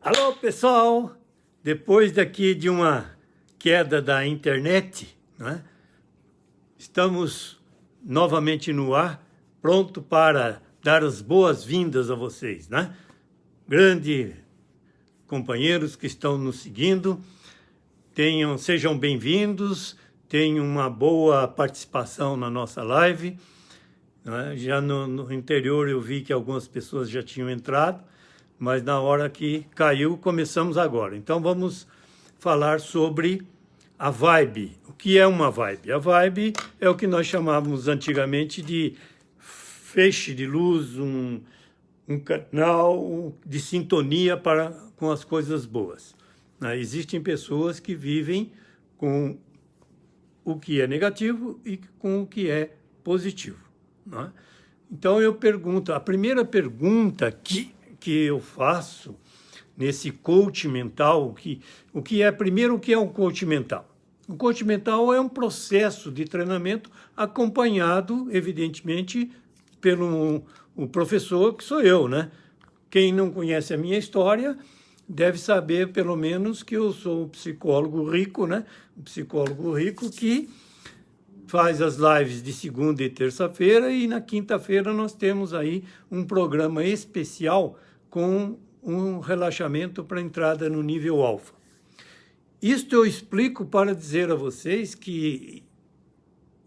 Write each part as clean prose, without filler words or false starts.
Alô, pessoal! Depois daqui de uma queda da internet, né, estamos novamente no ar, pronto para dar as boas-vindas a vocês, né? Grandes companheiros que estão nos seguindo, sejam bem-vindos, tenham uma boa participação na nossa live, né? Já no interior eu vi que algumas pessoas já tinham entrado, mas na hora que caiu, começamos agora. Então, vamos falar sobre a vibe. O que é uma vibe? A vibe é o que nós chamávamos antigamente de feixe de luz, um canal de sintonia com as coisas boas. Existem pessoas que vivem com o que é negativo e com o que é positivo. Né? Então, eu pergunto, a primeira pergunta que eu faço nesse coach mental, o que é um coach mental? O coach mental é um processo de treinamento acompanhado, evidentemente, pelo o professor, que sou eu, né? Quem não conhece a minha história deve saber, pelo menos, que eu sou um psicólogo rico, né? Um psicólogo rico que faz as lives de segunda e terça-feira, e na quinta-feira nós temos aí um programa especial com um relaxamento para entrada no nível alfa. Isto eu explico para dizer a vocês que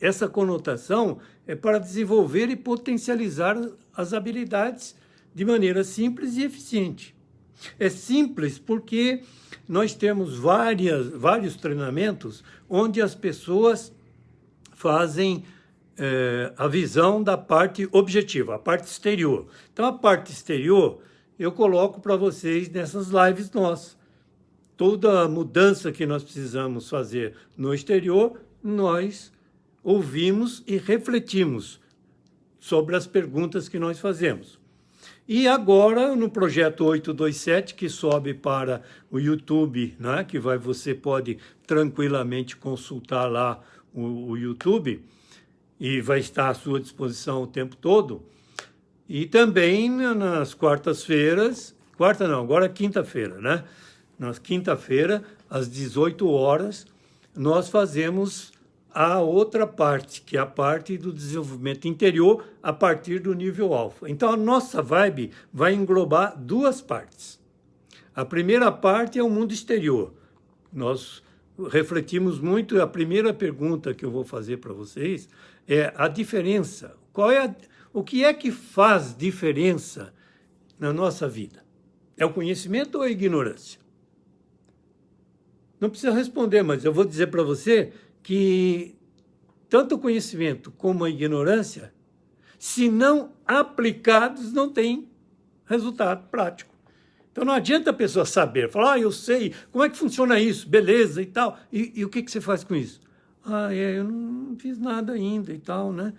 essa conotação é para desenvolver e potencializar as habilidades de maneira simples e eficiente. É simples porque nós temos vários treinamentos onde as pessoas fazem a visão da parte objetiva, a parte exterior. Então, a parte exterior eu coloco para vocês nessas lives nossas. Toda a mudança que nós precisamos fazer no exterior, nós ouvimos e refletimos sobre as perguntas que nós fazemos. E agora, no projeto 827, que sobe para o YouTube, né, que você pode tranquilamente consultar lá o YouTube, e vai estar à sua disposição o tempo todo. E também nas quartas-feiras, agora é quinta-feira, né? Nas quinta-feira, às 18 horas, nós fazemos a outra parte, que é a parte do desenvolvimento interior a partir do nível alfa. Então, a nossa vibe vai englobar duas partes. A primeira parte é o mundo exterior. Nós refletimos muito, a primeira pergunta que eu vou fazer para vocês é a diferença. O que é que faz diferença na nossa vida? É o conhecimento ou a ignorância? Não precisa responder, mas eu vou dizer para você que tanto o conhecimento como a ignorância, se não aplicados, não tem resultado prático. Então, não adianta a pessoa saber, falar, eu sei, como é que funciona isso, beleza e tal. E o que você faz com isso? Eu não fiz nada ainda e tal, né?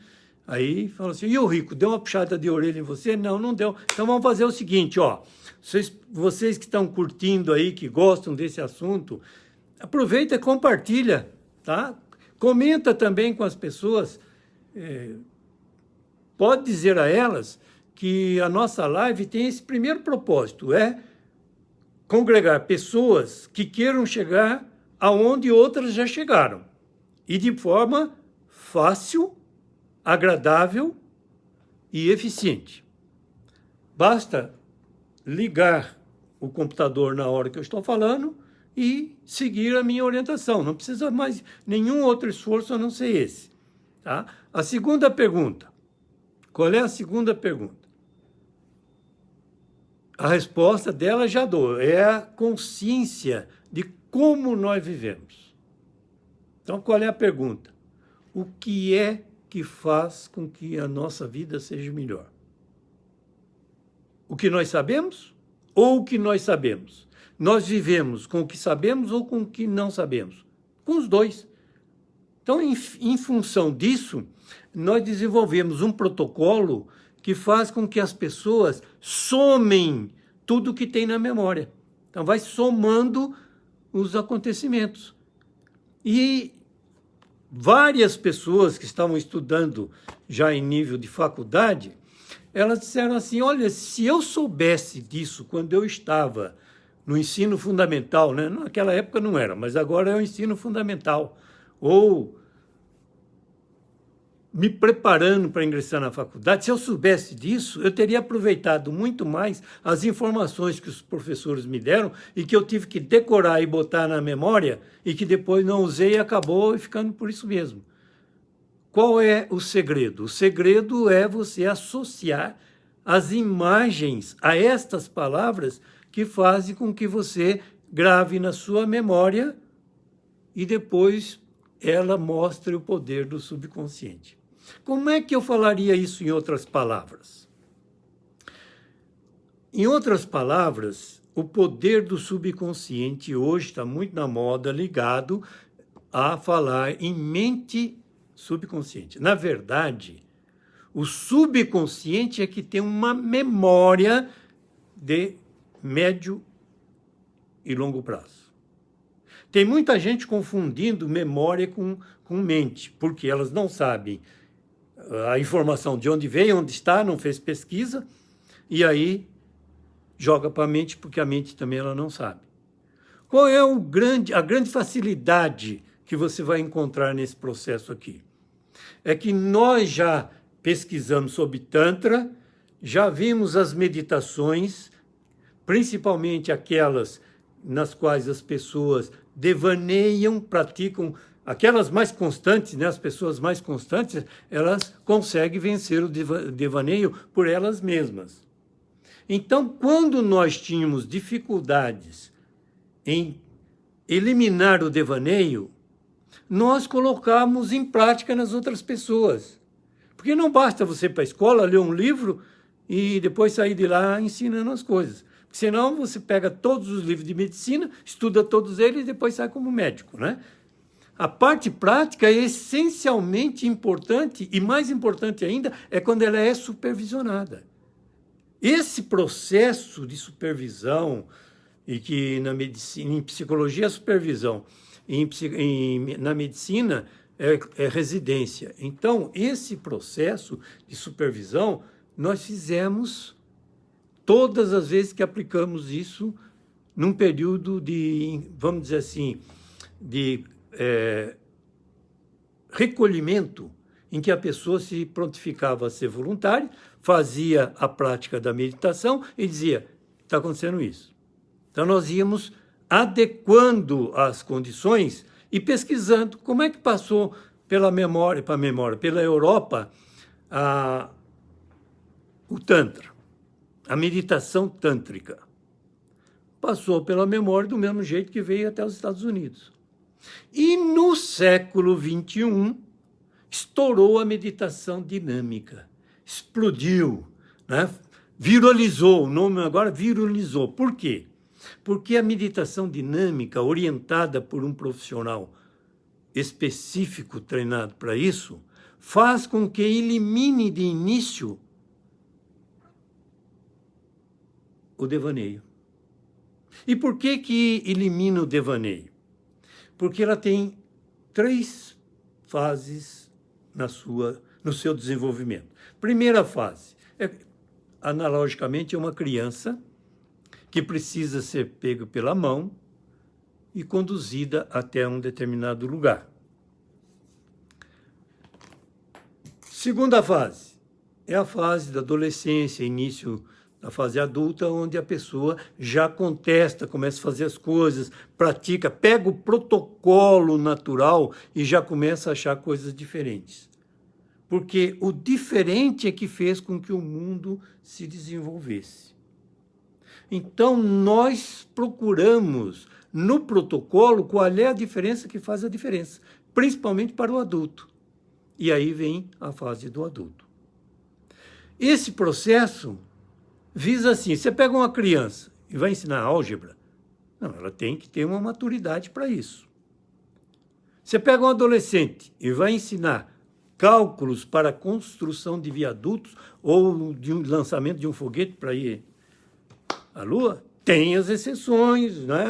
Aí fala assim, e o rico, deu uma puxada de orelha em você? Não, não deu. Então vamos fazer o seguinte, ó, vocês que estão curtindo aí, que gostam desse assunto, aproveita e compartilha, tá? Comenta também com as pessoas, pode dizer a elas que a nossa live tem esse primeiro propósito, é congregar pessoas que queiram chegar aonde outras já chegaram, e de forma fácil, agradável e eficiente. Basta ligar o computador na hora que eu estou falando e seguir a minha orientação. Não precisa mais nenhum outro esforço a não ser esse. Tá? A segunda pergunta. Qual é a segunda pergunta? A resposta dela já dou. É a consciência de como nós vivemos. Então, qual é a pergunta? O que é que faz com que a nossa vida seja melhor? O que nós sabemos ou o que nós sabemos? Nós vivemos com o que sabemos ou com o que não sabemos? Com os dois. Então, em função disso, nós desenvolvemos um protocolo que faz com que as pessoas somem tudo que tem na memória. Então, vai somando os acontecimentos. E várias pessoas que estavam estudando já em nível de faculdade, elas disseram assim, olha, se eu soubesse disso quando eu estava no ensino fundamental, né? Naquela época não era, mas agora é o ensino fundamental, ou me preparando para ingressar na faculdade, se eu soubesse disso, eu teria aproveitado muito mais as informações que os professores me deram e que eu tive que decorar e botar na memória e que depois não usei e acabou ficando por isso mesmo. Qual é o segredo? O segredo é você associar as imagens a estas palavras que fazem com que você grave na sua memória e depois ela mostre o poder do subconsciente. Como é que eu falaria isso em outras palavras? Em outras palavras, o poder do subconsciente hoje está muito na moda, ligado a falar em mente subconsciente. Na verdade, o subconsciente é que tem uma memória de médio e longo prazo. Tem muita gente confundindo memória com mente, porque elas não sabem a informação de onde veio, onde está, não fez pesquisa, e aí joga para a mente, porque a mente também ela não sabe. Qual é a grande facilidade que você vai encontrar nesse processo aqui? É que nós já pesquisamos sobre Tantra, já vimos as meditações, principalmente aquelas nas quais as pessoas devaneiam, praticam, aquelas mais constantes, né? As pessoas mais constantes, elas conseguem vencer o devaneio por elas mesmas. Então, quando nós tínhamos dificuldades em eliminar o devaneio, nós colocamos em prática nas outras pessoas. Porque não basta você ir para a escola, ler um livro e depois sair de lá ensinando as coisas. Porque senão você pega todos os livros de medicina, estuda todos eles e depois sai como médico, né? A parte prática é essencialmente importante, e mais importante ainda é quando ela é supervisionada. Esse processo de supervisão, e que na medicina, em psicologia é supervisão, na medicina é residência. Então, esse processo de supervisão, nós fizemos todas as vezes que aplicamos isso num período de, vamos dizer assim, de recolhimento, em que a pessoa se prontificava a ser voluntária, fazia a prática da meditação e dizia, está acontecendo isso. Então, nós íamos adequando as condições e pesquisando como é que passou pela Europa, o Tantra, a meditação tântrica. Passou pela memória do mesmo jeito que veio até os Estados Unidos. E no século XXI, estourou a meditação dinâmica, explodiu, né? Viralizou, o nome agora viralizou. Por quê? Porque a meditação dinâmica, orientada por um profissional específico treinado para isso, faz com que elimine de início o devaneio. E por que elimina o devaneio? Porque ela tem 3 fases no seu desenvolvimento. Primeira fase, analogicamente, é uma criança que precisa ser pega pela mão e conduzida até um determinado lugar. Segunda fase é a fase da adolescência, início da fase adulta, onde a pessoa já contesta, começa a fazer as coisas, pratica, pega o protocolo natural e já começa a achar coisas diferentes. Porque o diferente é que fez com que o mundo se desenvolvesse. Então, nós procuramos, no protocolo, qual é a diferença que faz a diferença, principalmente para o adulto. E aí vem a fase do adulto. Esse processo visa assim, você pega uma criança e vai ensinar álgebra, não, ela tem que ter uma maturidade para isso. Você pega um adolescente e vai ensinar cálculos para a construção de viadutos ou de um lançamento de um foguete para ir à Lua, tem as exceções, né?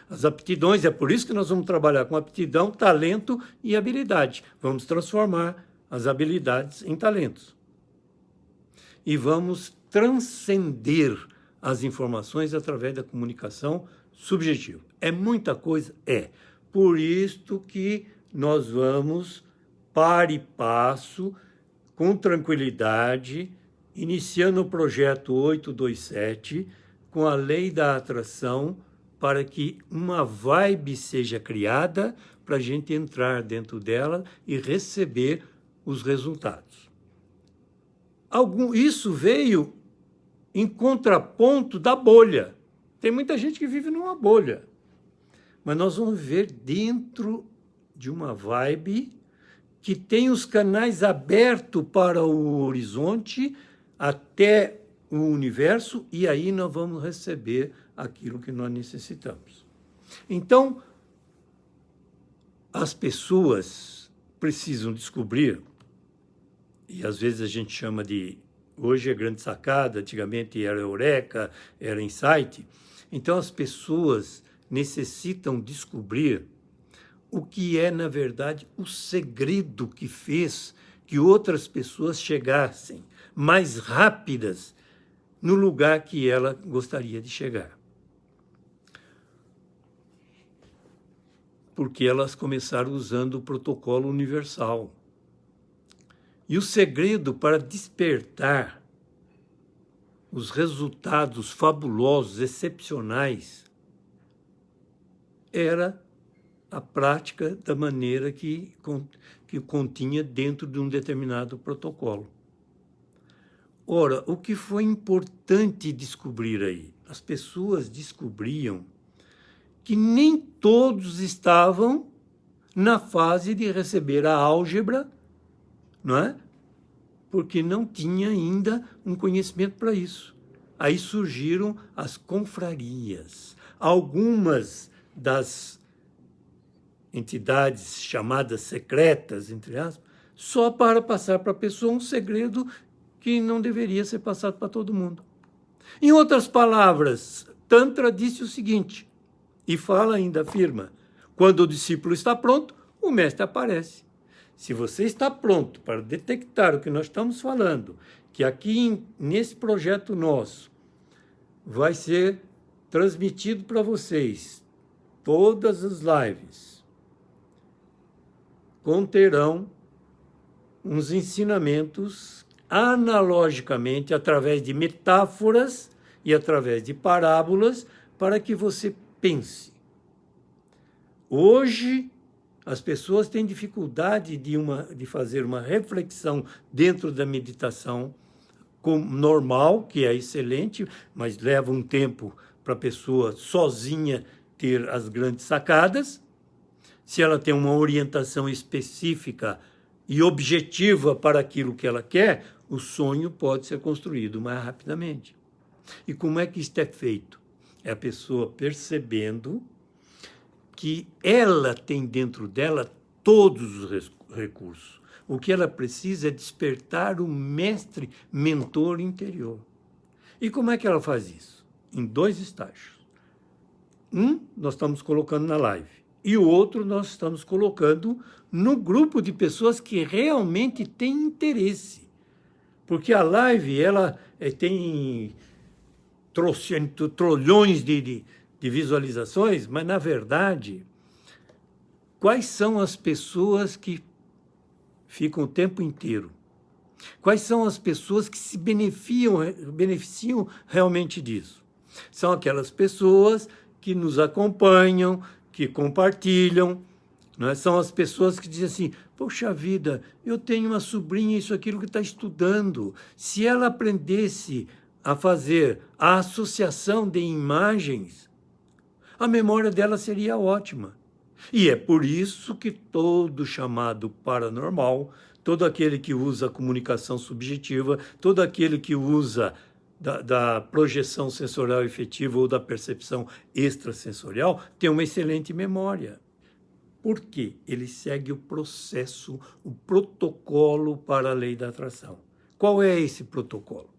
As aptidões, é por isso que nós vamos trabalhar com aptidão, talento e habilidade. Vamos transformar as habilidades em talentos. E vamos transcender as informações através da comunicação subjetivo. É muita coisa? É. Por isto que nós vamos, para e passo, com tranquilidade, iniciando o projeto 827, com a lei da atração, para que uma vibe seja criada para a gente entrar dentro dela e receber os resultados. Isso veio em contraponto da bolha. Tem muita gente que vive numa bolha. Mas nós vamos viver dentro de uma vibe que tem os canais abertos para o horizonte até o universo, e aí nós vamos receber aquilo que nós necessitamos. Então, as pessoas precisam descobrir, e às vezes a gente chama de, hoje é grande sacada, antigamente era eureka, era insight. Então as pessoas necessitam descobrir o que é, na verdade, o segredo que fez que outras pessoas chegassem mais rápidas no lugar que ela gostaria de chegar. Porque elas começaram usando o protocolo universal. E o segredo para despertar os resultados fabulosos, excepcionais, era a prática da maneira que continha dentro de um determinado protocolo. Ora, o que foi importante descobrir aí? As pessoas descobriam que nem todos estavam na fase de receber a álgebra, não é? Porque não tinha ainda um conhecimento para isso. Aí surgiram as confrarias. Algumas das entidades chamadas secretas, entre aspas, só para passar para a pessoa um segredo que não deveria ser passado para todo mundo. Em outras palavras, Tantra disse o seguinte, e fala ainda, afirma, quando o discípulo está pronto, o mestre aparece. Se você está pronto para detectar o que nós estamos falando, que aqui nesse projeto nosso vai ser transmitido para vocês, todas as lives conterão uns ensinamentos analogicamente, através de metáforas e através de parábolas, para que você pense. Hoje, as pessoas têm dificuldade de fazer uma reflexão dentro da meditação normal, que é excelente, mas leva um tempo para a pessoa sozinha ter as grandes sacadas. Se ela tem uma orientação específica e objetiva para aquilo que ela quer, o sonho pode ser construído mais rapidamente. E como é que isto é feito? É a pessoa percebendo que ela tem dentro dela todos os recursos. O que ela precisa é despertar o mestre mentor interior. E como é que ela faz isso? Em 2 estágios. Nós estamos colocando na live. E o outro nós estamos colocando no grupo de pessoas que realmente têm interesse. Porque a live, ela tem trilhões de visualizações, mas, na verdade, quais são as pessoas que ficam o tempo inteiro? Quais são as pessoas que se beneficiam realmente disso? São aquelas pessoas que nos acompanham, que compartilham, não é? São as pessoas que dizem assim, poxa vida, eu tenho uma sobrinha, isso, aquilo que está estudando. Se ela aprendesse a fazer a associação de imagens, a memória dela seria ótima. E é por isso que todo chamado paranormal, todo aquele que usa a comunicação subjetiva, todo aquele que usa da projeção sensorial efetiva ou da percepção extrasensorial, tem uma excelente memória. Por quê? Ele segue o processo, o protocolo para a lei da atração. Qual é esse protocolo?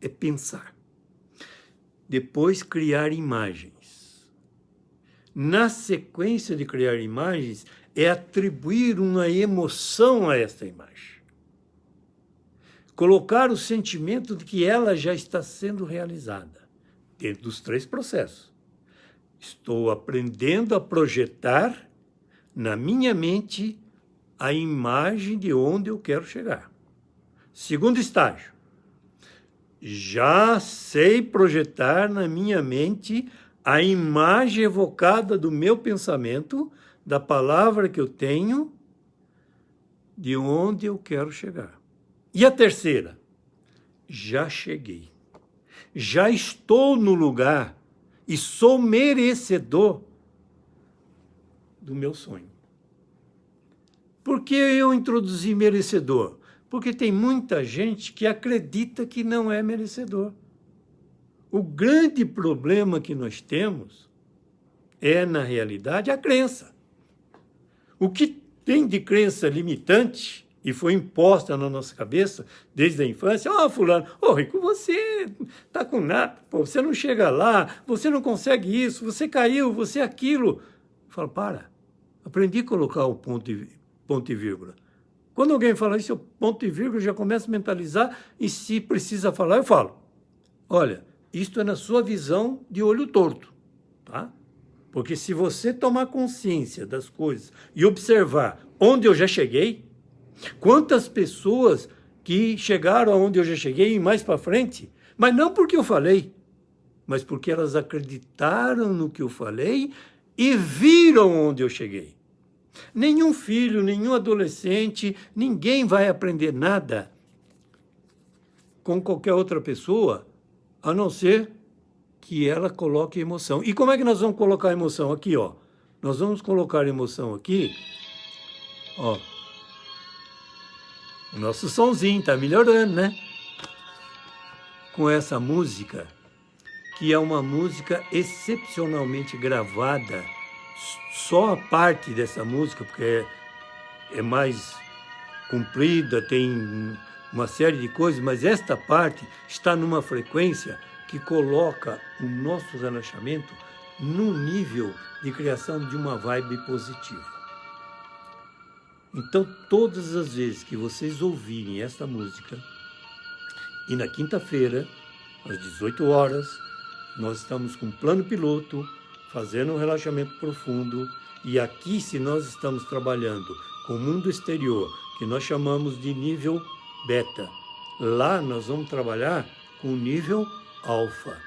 É pensar. Depois, criar imagens. Na sequência de criar imagens, é atribuir uma emoção a esta imagem. Colocar o sentimento de que ela já está sendo realizada, dentro dos 3 processos. Estou aprendendo a projetar na minha mente a imagem de onde eu quero chegar. Segundo estágio, já sei projetar na minha mente a imagem evocada do meu pensamento, da palavra que eu tenho, de onde eu quero chegar. E a terceira, já cheguei. Já estou no lugar e sou merecedor do meu sonho. Por que eu introduzi merecedor? Porque tem muita gente que acredita que não é merecedor. O grande problema que nós temos é, na realidade, a crença. O que tem de crença limitante e foi imposta na nossa cabeça desde a infância, fulano, Rico, você tá com nada, você não chega lá, você não consegue isso, você caiu, você aquilo. Eu falo, aprendi a colocar o ponto e vírgula. Quando alguém fala isso, ponto e vírgula, eu já começo a mentalizar e se precisa falar, eu falo. Olha, isto é na sua visão de olho torto, tá? Porque se você tomar consciência das coisas e observar onde eu já cheguei, quantas pessoas que chegaram aonde eu já cheguei e mais para frente, mas não porque eu falei, mas porque elas acreditaram no que eu falei e viram onde eu cheguei. Nenhum filho, nenhum adolescente, ninguém vai aprender nada com qualquer outra pessoa, a não ser que ela coloque emoção. E como é que nós vamos colocar emoção? Aqui, ó. Nós vamos colocar emoção aqui, ó. O nosso somzinho está melhorando, né? Com essa música, que é uma música excepcionalmente gravada. Só a parte dessa música, porque é mais comprida, tem uma série de coisas, mas esta parte está numa frequência que coloca o nosso relaxamento num nível de criação de uma vibe positiva. Então, todas as vezes que vocês ouvirem esta música, e na quinta-feira, às 18 horas, nós estamos com um plano piloto, fazendo um relaxamento profundo, e aqui, se nós estamos trabalhando com o mundo exterior, que nós chamamos de nível beta, lá nós vamos trabalhar com o nível alfa,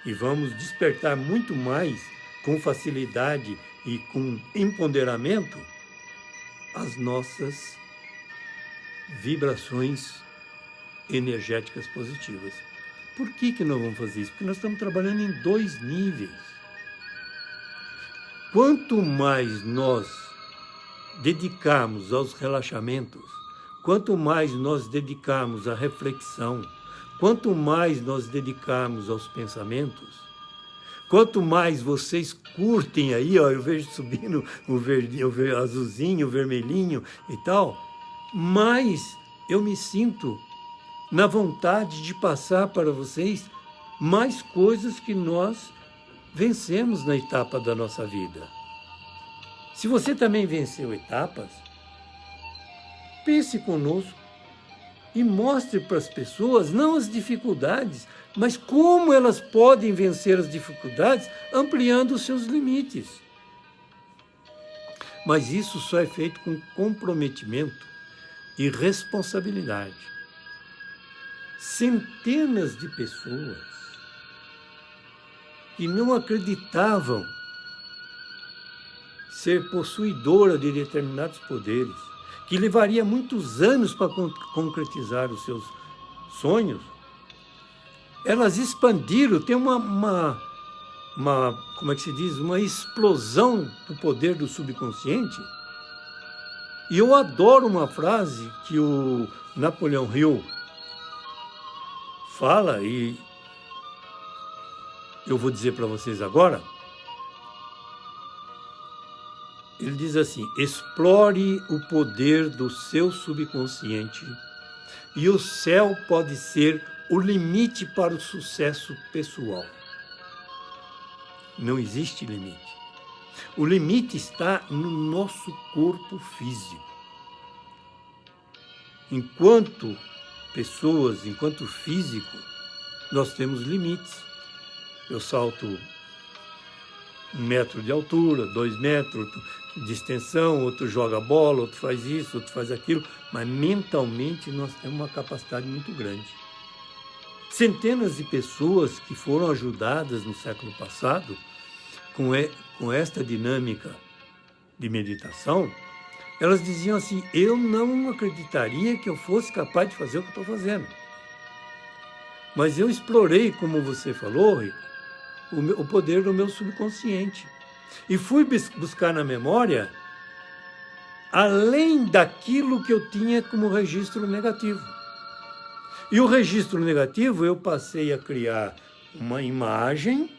e vamos despertar muito mais, com facilidade e com empoderamento, as nossas vibrações energéticas positivas. Por que nós vamos fazer isso? Porque nós estamos trabalhando em 2 níveis. Quanto mais nós dedicarmos aos relaxamentos, quanto mais nós dedicarmos à reflexão, quanto mais nós dedicarmos aos pensamentos, quanto mais vocês curtem aí, ó, eu vejo subindo o verdinho, o azulzinho, o vermelhinho e tal, mais eu me sinto na vontade de passar para vocês mais coisas que nós vencemos na etapa da nossa vida. Se você também venceu etapas, pense conosco e mostre para as pessoas, não as dificuldades, mas como elas podem vencer as dificuldades ampliando os seus limites. Mas isso só é feito com comprometimento e responsabilidade. Centenas de pessoas que não acreditavam ser possuidora de determinados poderes, que levaria muitos anos para concretizar os seus sonhos, elas expandiram, tem uma como é que se diz, uma explosão do poder do subconsciente. E eu adoro uma frase que o Napoleão Hill fala, e eu vou dizer para vocês agora. Ele diz assim: explore o poder do seu subconsciente e o céu pode ser o limite para o sucesso pessoal. Não existe limite. O limite está no nosso corpo físico. Enquanto pessoas, enquanto físico, nós temos limites. Eu salto 1 metro de altura, 2 metros de extensão, outro joga bola, outro faz isso, outro faz aquilo, mas mentalmente nós temos uma capacidade muito grande. Centenas de pessoas que foram ajudadas no século passado com esta dinâmica de meditação, elas diziam assim, eu não acreditaria que eu fosse capaz de fazer o que estou fazendo. Mas eu explorei, como você falou, Rico, o poder do meu subconsciente. E fui buscar na memória além daquilo que eu tinha como registro negativo. E o registro negativo eu passei a criar uma imagem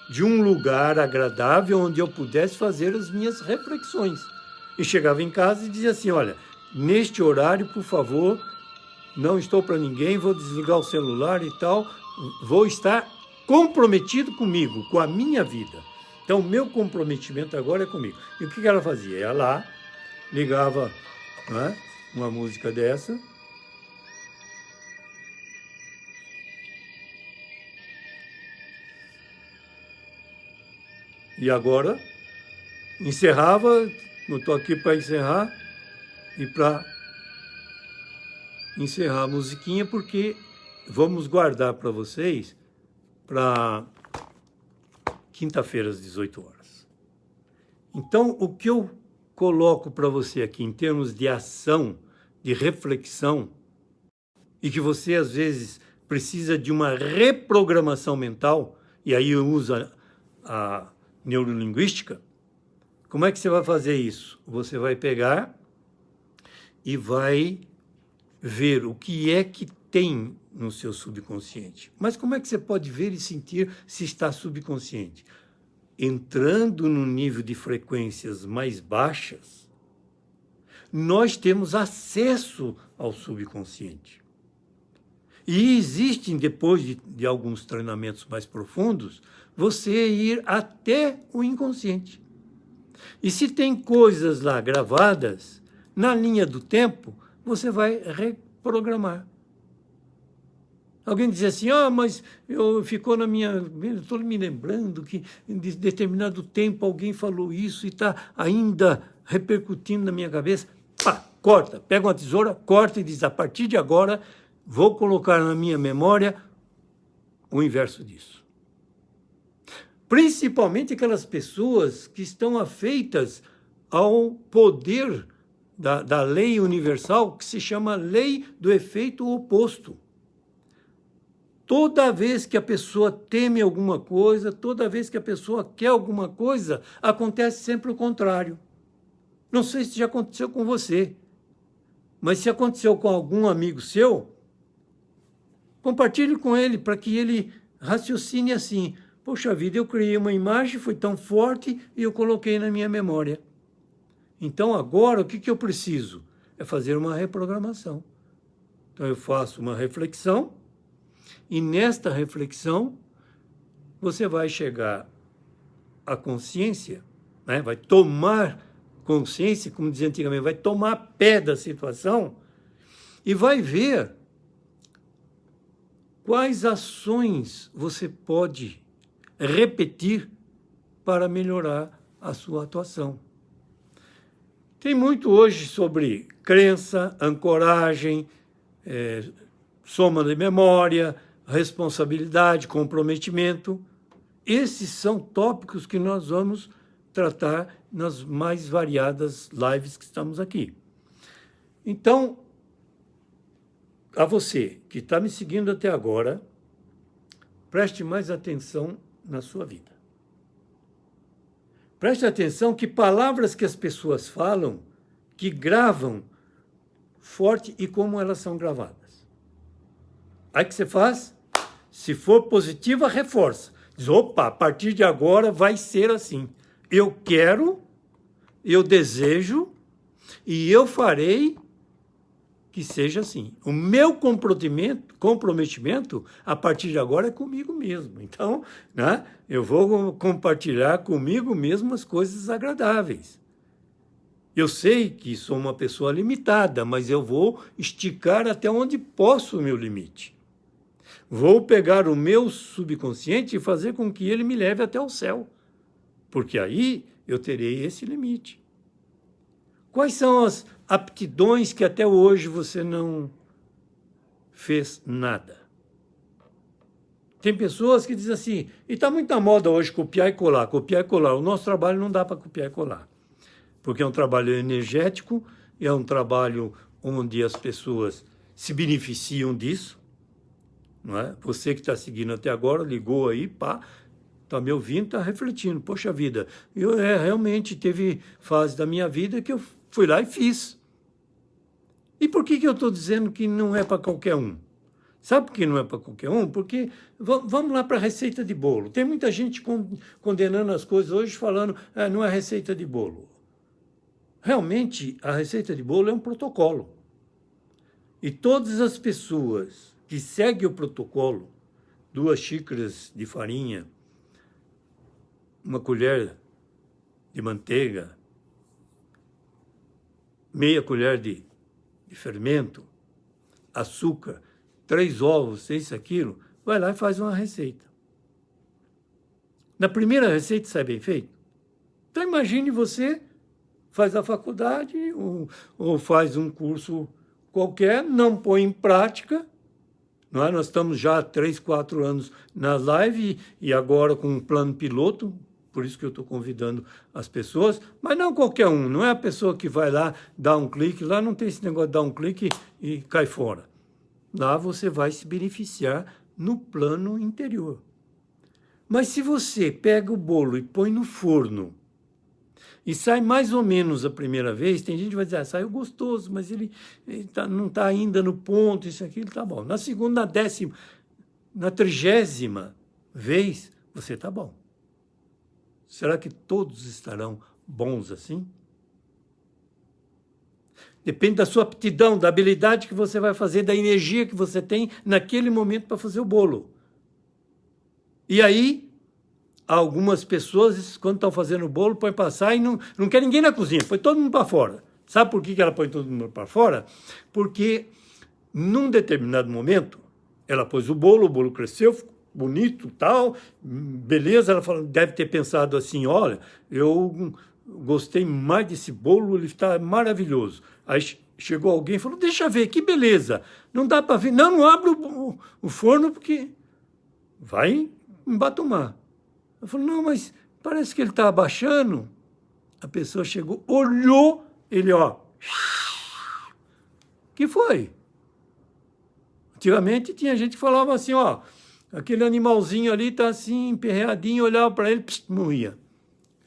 de um lugar agradável onde eu pudesse fazer as minhas reflexões. E chegava em casa e dizia assim, olha, neste horário, por favor, não estou para ninguém, vou desligar o celular e tal, vou estar comprometido comigo, com a minha vida. Então, o meu comprometimento agora é comigo. E o que ela fazia? Ia lá, ligava, né, uma música dessa, e agora encerrava, eu estou aqui para encerrar, e para encerrar a musiquinha, porque vamos guardar para vocês para quinta-feira às 18 horas. Então, o que eu coloco para você aqui em termos de ação, de reflexão, e que você às vezes precisa de uma reprogramação mental, e aí eu uso a neurolinguística, como é que você vai fazer isso? Você vai pegar e vai ver o que é que tem no seu subconsciente. Mas como é que você pode ver e sentir se está subconsciente? Entrando no nível de frequências mais baixas, nós temos acesso ao subconsciente. E existem, depois de alguns treinamentos mais profundos, você ir até o inconsciente. E se tem coisas lá gravadas, na linha do tempo, você vai reprogramar. Alguém diz assim, mas ficou na minha... Estou me lembrando que em determinado tempo alguém falou isso e está ainda repercutindo na minha cabeça. Pá, corta, pega uma tesoura, corta e diz, a partir de agora, vou colocar na minha memória o inverso disso. Principalmente aquelas pessoas que estão afeitas ao poder da lei universal, que se chama lei do efeito oposto. Toda vez que a pessoa teme alguma coisa, toda vez que a pessoa quer alguma coisa, acontece sempre o contrário. Não sei se já aconteceu com você, mas se aconteceu com algum amigo seu, compartilhe com ele para que ele raciocine assim. Poxa vida, eu criei uma imagem, foi tão forte e eu coloquei na minha memória. Então agora o que eu preciso? É fazer uma reprogramação. Então eu faço uma reflexão e nesta reflexão você vai chegar à consciência, né? Vai tomar consciência, como dizia antigamente, vai tomar pé da situação e vai ver quais ações você pode repetir para melhorar a sua atuação. Tem muito hoje sobre crença, ancoragem, soma de memória, responsabilidade, comprometimento. Esses são tópicos que nós vamos tratar nas mais variadas lives que estamos aqui. Então, a você que está me seguindo até agora, preste mais atenção na sua vida. Preste atenção que palavras que as pessoas falam, que gravam forte e como elas são gravadas. Aí que você faz? Se for positiva, reforça. Diz, opa, a partir de agora vai ser assim. Eu quero, eu desejo e eu farei que seja assim. O meu comprometimento, a partir de agora, é comigo mesmo. Então, né, eu vou compartilhar comigo mesmo as coisas agradáveis. Eu sei que sou uma pessoa limitada, mas eu vou esticar até onde posso o meu limite. Vou pegar o meu subconsciente e fazer com que ele me leve até o céu. porque aí eu terei esse limite. Quais são as aptidões que até hoje você não fez nada? Tem pessoas que dizem assim, e está muito na moda hoje copiar e colar, copiar e colar. O nosso trabalho não dá para copiar e colar, porque é um trabalho energético, é um trabalho onde as pessoas se beneficiam disso, não é? Você que está seguindo até agora, ligou aí, pá, está me ouvindo, está refletindo. Poxa vida, realmente teve fase da minha vida que eu fui lá e fiz. E por que eu estou dizendo que não é para qualquer um? Sabe por que não é para qualquer um? Porque, vamos lá para a receita de bolo. Tem muita gente condenando as coisas hoje, falando, não é receita de bolo. Realmente, a receita de bolo é um protocolo. E todas as pessoas que seguem o protocolo, 2 xícaras de farinha, 1 colher de manteiga, meia colher de fermento, açúcar, 3 ovos, isso, aquilo, vai lá e faz uma receita. Na primeira receita sai bem feito. Então imagine você faz a faculdade ou faz um curso qualquer, não põe em prática, não é? Nós estamos já há 3, 4 anos na live e agora com um plano piloto, por isso que eu estou convidando as pessoas, mas não qualquer um, não é a pessoa que vai lá, dá um clique, lá não tem esse negócio de dar um clique e cai fora. Lá você vai se beneficiar no plano interior. Mas se você pega o bolo e põe no forno e sai mais ou menos a primeira vez, tem gente que vai dizer, saiu gostoso, mas ele não está ainda no ponto, isso aqui, está bom. Na segunda, na 10ª, na 30ª vez, você está bom. Será que todos estarão bons assim? Depende da sua aptidão, da habilidade que você vai fazer, da energia que você tem naquele momento para fazer o bolo. E aí, algumas pessoas, quando estão fazendo o bolo, põem passar e não quer ninguém na cozinha, põe todo mundo para fora. Sabe por que ela põe todo mundo para fora? Porque, num determinado momento, ela pôs o bolo cresceu, ficou bonito, tal, beleza, ela falou, deve ter pensado assim, olha, eu gostei mais desse bolo, ele está maravilhoso. Aí chegou alguém e falou, deixa eu ver, que beleza, não dá para ver, não abre o forno porque vai embatumar. Eu falei, não, mas parece que ele está abaixando. A pessoa chegou, olhou, ele, ó, que foi? Antigamente tinha gente que falava assim, ó, aquele animalzinho ali está assim, emperreadinho, olhava para ele, morria.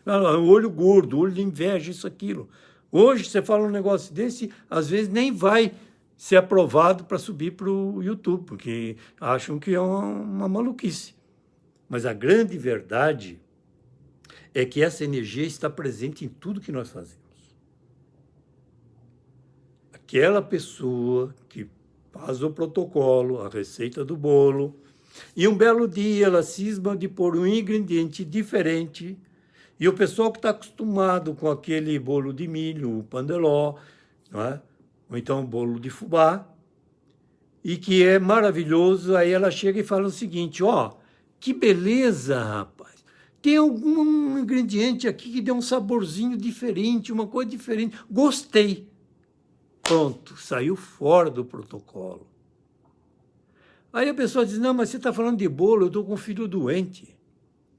O olho gordo, olho de inveja, isso, aquilo. Hoje, você fala um negócio desse, às vezes nem vai ser aprovado para subir para o YouTube, porque acham que é uma maluquice. Mas a grande verdade é que essa energia está presente em tudo que nós fazemos. Aquela pessoa que faz o protocolo, a receita do bolo, e um belo dia ela cisma de pôr um ingrediente diferente, e o pessoal que está acostumado com aquele bolo de milho, o pandeló, não é? Ou então o bolo de fubá, e que é maravilhoso, aí ela chega e fala o seguinte, ó, que beleza, rapaz, tem algum ingrediente aqui que deu um saborzinho diferente, uma coisa diferente, gostei. Pronto, saiu fora do protocolo. Aí a pessoa diz, não, mas você está falando de bolo, eu estou com um filho doente.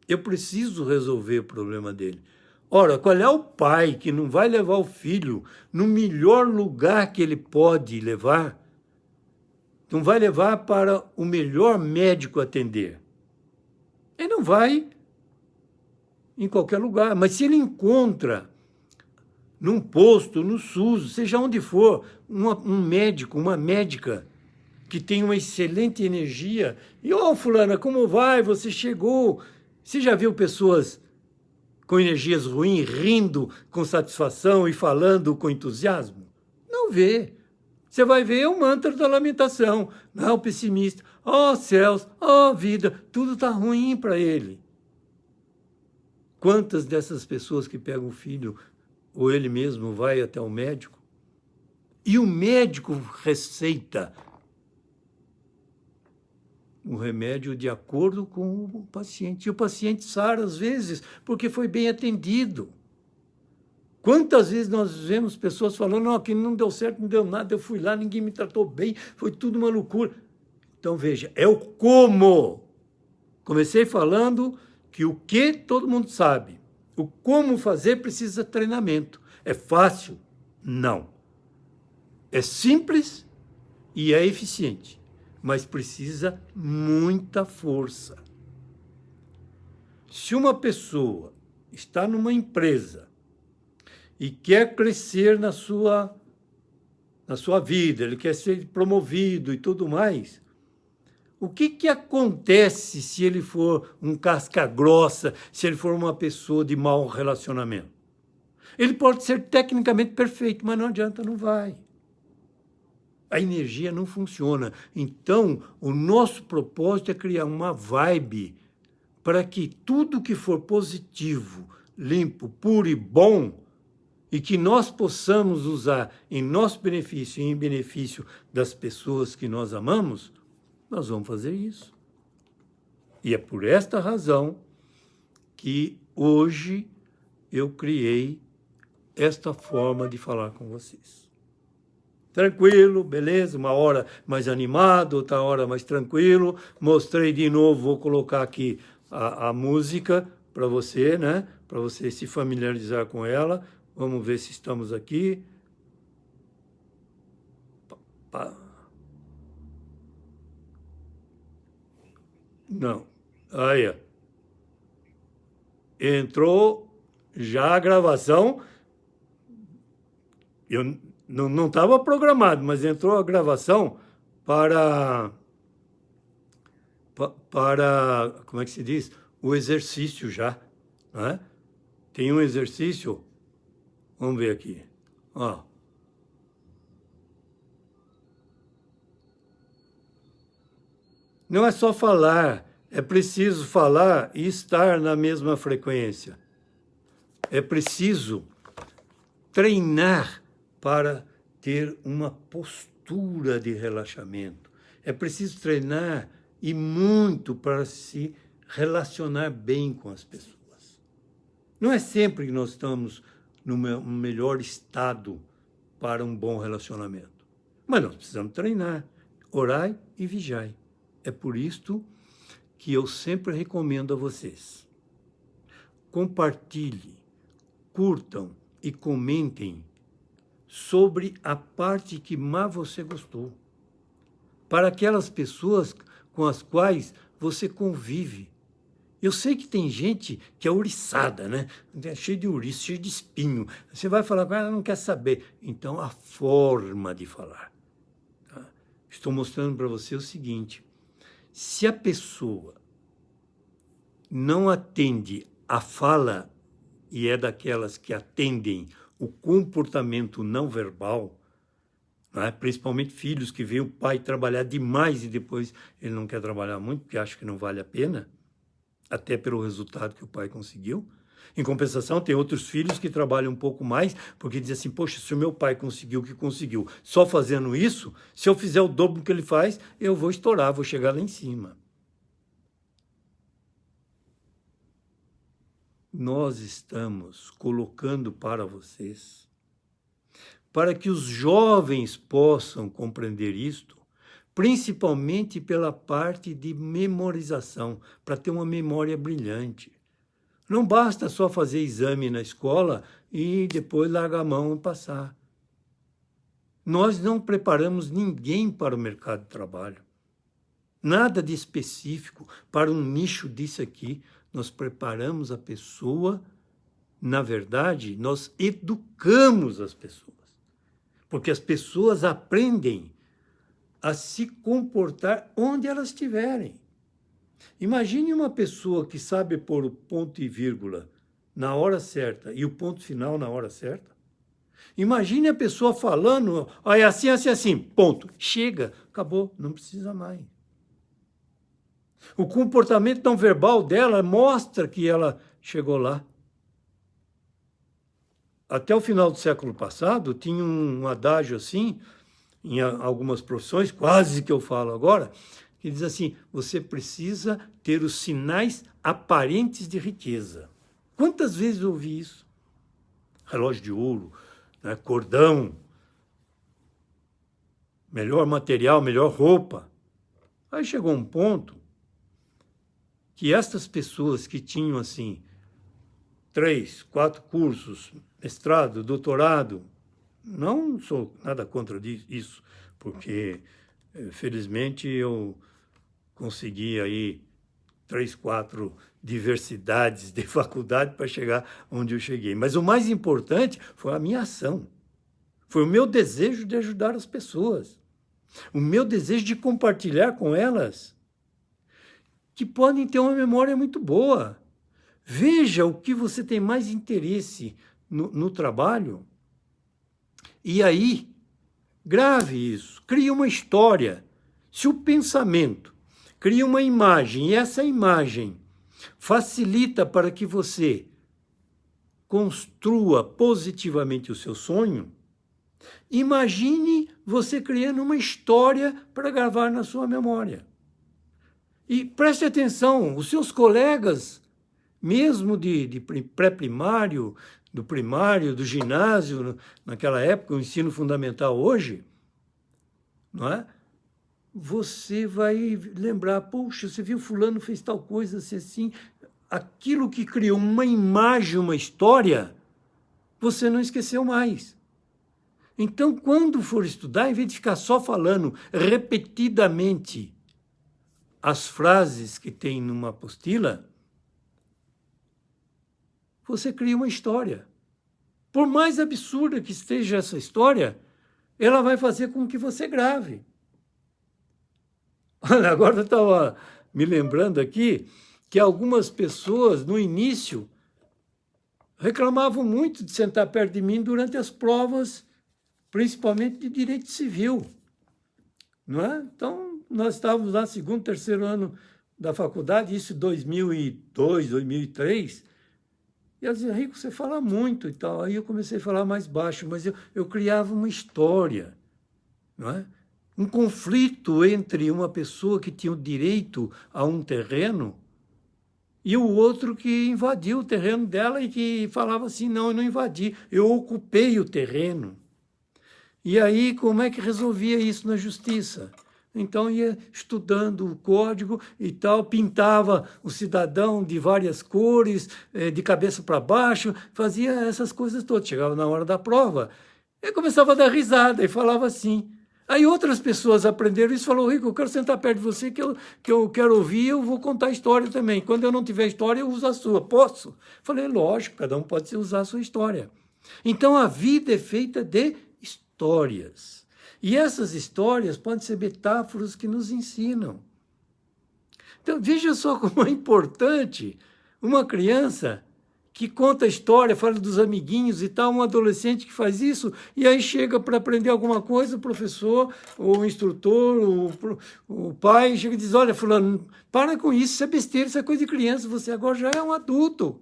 Eu preciso resolver o problema dele. Ora, qual é o pai que não vai levar o filho no melhor lugar que ele pode levar? Não vai levar para o melhor médico atender. Ele não vai em qualquer lugar, mas se ele encontra num posto, no SUS, seja onde for, um médico, uma médica que tem uma excelente energia, e, ó, fulana, como vai? Você chegou... Você já viu pessoas com energias ruins, rindo com satisfação e falando com entusiasmo? Não vê. Você vai ver o mantra da lamentação. Não, o pessimista. Ó céus, ó vida, tudo está ruim para ele. Quantas dessas pessoas que pegam o filho, ou ele mesmo vai até o médico, e o médico receita o remédio de acordo com o paciente. E o paciente sara, às vezes, porque foi bem atendido. Quantas vezes nós vemos pessoas falando, não, aqui não deu certo, não deu nada, eu fui lá, ninguém me tratou bem, foi tudo uma loucura. Então, veja, é o como. Comecei falando que o que todo mundo sabe. O como fazer precisa de treinamento. É fácil? Não. É simples e é eficiente, mas precisa muita força. Se uma pessoa está numa empresa e quer crescer na sua vida, ele quer ser promovido e tudo mais, o que acontece se ele for um casca grossa, se ele for uma pessoa de mau relacionamento? Ele pode ser tecnicamente perfeito, mas não adianta, não vai. A energia não funciona. Então, o nosso propósito é criar uma vibe para que tudo que for positivo, limpo, puro e bom, e que nós possamos usar em nosso benefício e em benefício das pessoas que nós amamos, nós vamos fazer isso. E é por esta razão que hoje eu criei esta forma de falar com vocês. Tranquilo, beleza, uma hora mais animado, outra hora mais tranquilo. Mostrei de novo, vou colocar aqui a música para você, né? Para você se familiarizar com ela. Vamos ver se estamos aqui. Não. Aí, ó. Entrou já a gravação. Eu não estava programado, mas entrou a gravação para, como é que se diz? O exercício já, né? Tem um exercício, vamos ver aqui, ó. Não é só falar, é preciso falar e estar na mesma frequência. É preciso treinar para ter uma postura de relaxamento. É preciso treinar e muito para se relacionar bem com as pessoas. Não é sempre que nós estamos no melhor estado para um bom relacionamento. Mas nós precisamos treinar, orai e vigiai. É por isto que eu sempre recomendo a vocês. Compartilhem, curtam e comentem sobre a parte que mais você gostou, para aquelas pessoas com as quais você convive. Eu sei que tem gente que é ouriçada, né? É cheio de ouriço, cheio de espinho. Você vai falar com ela, não quer saber. Então, a forma de falar. Tá? Estou mostrando para você o seguinte, se a pessoa não atende a fala e é daquelas que atendem o comportamento não verbal, né? Principalmente filhos que veem o pai trabalhar demais e depois ele não quer trabalhar muito porque acha que não vale a pena, até pelo resultado que o pai conseguiu. Em compensação, tem outros filhos que trabalham um pouco mais porque dizem assim, poxa, se o meu pai conseguiu o que conseguiu só fazendo isso, se eu fizer o dobro do que ele faz, eu vou estourar, vou chegar lá em cima. Nós estamos colocando para vocês, para que os jovens possam compreender isto, principalmente pela parte de memorização, para ter uma memória brilhante. Não basta só fazer exame na escola e depois largar a mão e passar. Nós não preparamos ninguém para o mercado de trabalho. Nada de específico para um nicho disso aqui. Nós preparamos a pessoa, na verdade, nós educamos as pessoas. Porque as pessoas aprendem a se comportar onde elas estiverem. Imagine uma pessoa que sabe pôr o ponto e vírgula na hora certa e o ponto final na hora certa. Imagine a pessoa falando, é assim, assim, assim, ponto. Chega, acabou, não precisa mais. O comportamento não verbal dela mostra que ela chegou lá. Até o final do século passado, tinha um adágio assim, em algumas profissões, quase que eu falo agora, que diz assim, você precisa ter os sinais aparentes de riqueza. Quantas vezes eu ouvi isso? Relógio de ouro, né, cordão, melhor material, melhor roupa. Aí chegou um ponto que estas pessoas que tinham, assim, 3, 4 cursos, mestrado, doutorado, não sou nada contra isso, porque, felizmente, eu consegui aí 3, 4 diversidades de faculdade para chegar onde eu cheguei. Mas o mais importante foi a minha ação. Foi o meu desejo de ajudar as pessoas. O meu desejo de compartilhar com elas que podem ter uma memória muito boa. Veja o que você tem mais interesse no trabalho e aí grave isso, crie uma história. Se o pensamento cria uma imagem e essa imagem facilita para que você construa positivamente o seu sonho, imagine você criando uma história para gravar na sua memória. E preste atenção, os seus colegas, mesmo de pré-primário, do primário, do ginásio, naquela época, o ensino fundamental hoje, não é? Você vai lembrar, poxa, você viu fulano fez tal coisa, assim, aquilo que criou uma imagem, uma história, você não esqueceu mais. Então, quando for estudar, em vez de ficar só falando repetidamente as frases que tem numa apostila, você cria uma história. Por mais absurda que esteja essa história, ela vai fazer com que você grave. Olha, agora eu estava me lembrando aqui que algumas pessoas, no início, reclamavam muito de sentar perto de mim durante as provas, principalmente de direito civil. Não é? Então, nós estávamos lá no segundo, terceiro ano da faculdade, isso em 2002, 2003, e ela dizia, Rico, você fala muito e tal. Aí eu comecei a falar mais baixo, mas eu criava uma história, não é? Um conflito entre uma pessoa que tinha o direito a um terreno e o outro que invadiu o terreno dela e que falava assim, não, eu não invadi, eu ocupei o terreno. E aí, como é que resolvia isso na justiça? Então, ia estudando o código e tal, pintava o cidadão de várias cores, de cabeça para baixo, fazia essas coisas todas. Chegava na hora da prova, e começava a dar risada e falava assim. Aí outras pessoas aprenderam isso e falaram, Rico, eu quero sentar perto de você, que eu quero ouvir, eu vou contar a história também. Quando eu não tiver história, eu uso a sua. Posso? Falei, lógico, cada um pode usar a sua história. Então, a vida é feita de histórias. E essas histórias podem ser metáforas que nos ensinam. Então, veja só como é importante uma criança que conta a história, fala dos amiguinhos e tal, um adolescente que faz isso, e aí chega para aprender alguma coisa, o professor, ou o instrutor, o pai, chega e diz, olha, fulano, para com isso é besteira, isso é coisa de criança, você agora já é um adulto.